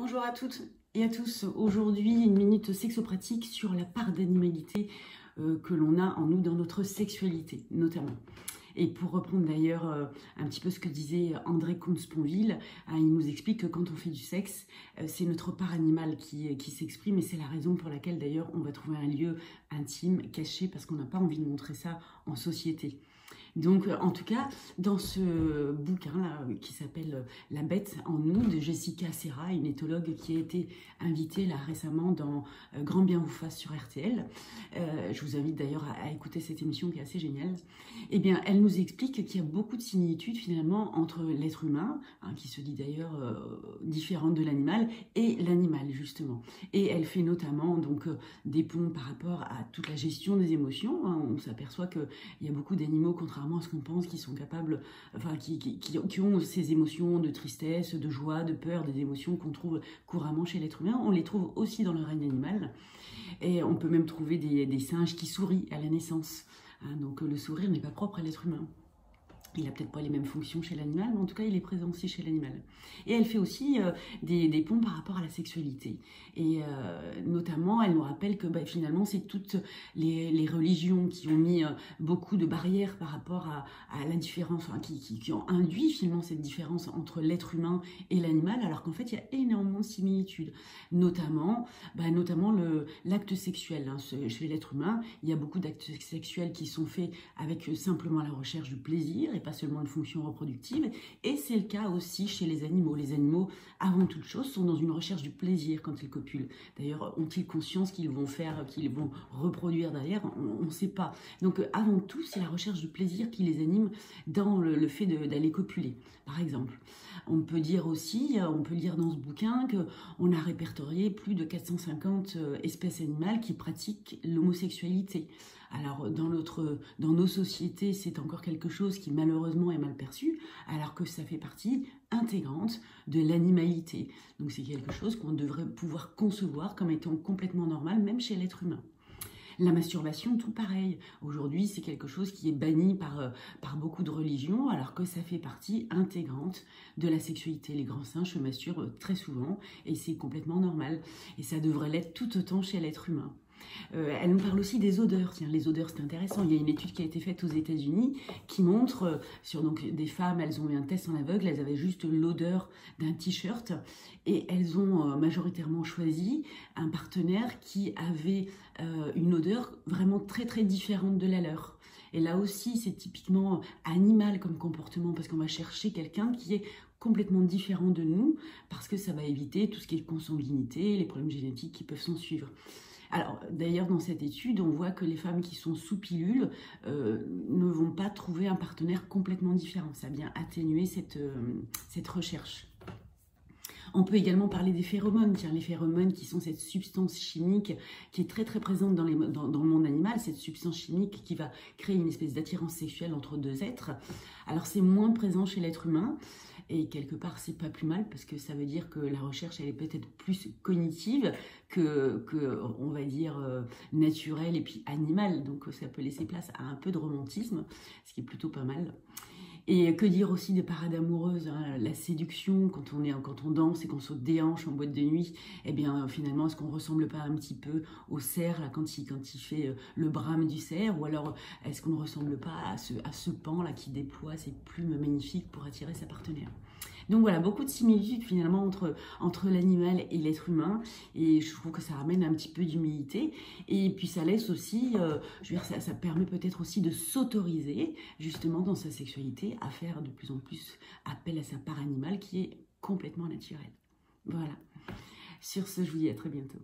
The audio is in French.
Bonjour à toutes et à tous. Aujourd'hui, une minute sexopratique sur la part d'animalité que l'on a en nous dans notre sexualité, notamment. Et pour reprendre d'ailleurs un petit peu ce que disait André Comte-Sponville, il nous explique que quand on fait du sexe, c'est notre part animale qui s'exprime et c'est la raison pour laquelle d'ailleurs on va trouver un lieu intime, caché, parce qu'on n'a pas envie de montrer ça en société. Donc, en tout cas, dans ce bouquin qui s'appelle La bête en nous de Jessica Serra, une éthologue qui a été invitée là récemment dans Grand bien vous fasse sur RTL. Je vous invite d'ailleurs à écouter cette émission qui est assez géniale. Eh bien, elle nous explique qu'il y a beaucoup de similitudes finalement entre l'être humain, qui se dit d'ailleurs différent de l'animal, et l'animal justement. Et elle fait notamment donc des ponts par rapport à toute la gestion des émotions. On s'aperçoit qu'il y a beaucoup d'animaux, contrairement à ce qu'on pense, qui sont capables, enfin, qui ont ces émotions de tristesse, de joie, de peur, des émotions qu'on trouve couramment chez l'être humain. On les trouve aussi dans le règne animal. Et on peut même trouver des singes qui sourient à la naissance. Donc le sourire n'est pas propre à l'être humain. Il n'a peut-être pas les mêmes fonctions chez l'animal, mais en tout cas, il est présent aussi chez l'animal. Et elle fait aussi des ponts par rapport à la sexualité. Et notamment, elle nous rappelle que finalement, c'est toutes les religions qui ont mis beaucoup de barrières par rapport à la différence, qui ont induit finalement cette différence entre l'être humain et l'animal, alors qu'en fait, il y a énormément de similitudes. Notamment l'acte sexuel. Chez l'être humain, il y a beaucoup d'actes sexuels qui sont faits avec simplement la recherche du plaisir, et pas seulement une fonction reproductive, et c'est le cas aussi chez les animaux. Les animaux, avant toute chose, sont dans une recherche du plaisir quand ils copulent. D'ailleurs, ont-ils conscience qu'ils vont reproduire derrière? On ne sait pas. Donc, avant tout, c'est la recherche du plaisir qui les anime dans le fait d'aller copuler, par exemple. On peut dire aussi, on peut lire dans ce bouquin qu'on a répertorié plus de 450 espèces animales qui pratiquent l'homosexualité. Alors, dans nos sociétés, c'est encore quelque chose qui malheureusement est mal perçu, alors que ça fait partie intégrante de l'animalité. Donc, c'est quelque chose qu'on devrait pouvoir concevoir comme étant complètement normal, même chez l'être humain. La masturbation, tout pareil. Aujourd'hui, c'est quelque chose qui est banni par beaucoup de religions, alors que ça fait partie intégrante de la sexualité. Les grands singes se masturbent très souvent et c'est complètement normal. Et ça devrait l'être tout autant chez l'être humain. Elle nous parle aussi des odeurs. Tiens, les odeurs, c'est intéressant. Il y a une étude qui a été faite aux États-Unis qui montre sur des femmes, elles ont eu un test en aveugle, elles avaient juste l'odeur d'un t-shirt et elles ont majoritairement choisi un partenaire qui avait une odeur vraiment très très différente de la leur. Et là aussi, c'est typiquement animal comme comportement parce qu'on va chercher quelqu'un qui est complètement différent de nous parce que ça va éviter tout ce qui est consanguinité, les problèmes génétiques qui peuvent s'en suivre. Alors, d'ailleurs, dans cette étude, on voit que les femmes qui sont sous pilule ne vont pas trouver un partenaire complètement différent. Ça vient atténuer cette recherche. On peut également parler des phéromones. Tiens, les phéromones qui sont cette substance chimique qui est très très présente dans le monde animal, cette substance chimique qui va créer une espèce d'attirance sexuelle entre deux êtres. Alors, c'est moins présent chez l'être humain. Et quelque part, c'est pas plus mal parce que ça veut dire que la recherche, elle est peut-être plus cognitive que on va dire, naturelle et puis animale. Donc, ça peut laisser place à un peu de romantisme, ce qui est plutôt pas mal. Et que dire aussi des parades amoureuses, la séduction, quand on danse et qu'on saute des hanches en boîte de nuit, eh bien finalement, est-ce qu'on ressemble pas un petit peu au cerf là, quand il fait le brame du cerf, ou alors est-ce qu'on ne ressemble pas à ce paon là qui déploie ses plumes magnifiques pour attirer sa partenaire? Donc voilà, beaucoup de similitudes finalement entre l'animal et l'être humain, et je trouve que ça ramène un petit peu d'humilité, et puis ça laisse aussi, je veux dire, ça permet peut-être aussi de s'autoriser justement dans sa sexualité à faire de plus en plus appel à sa part animale qui est complètement naturelle. Voilà, sur ce, je vous dis à très bientôt.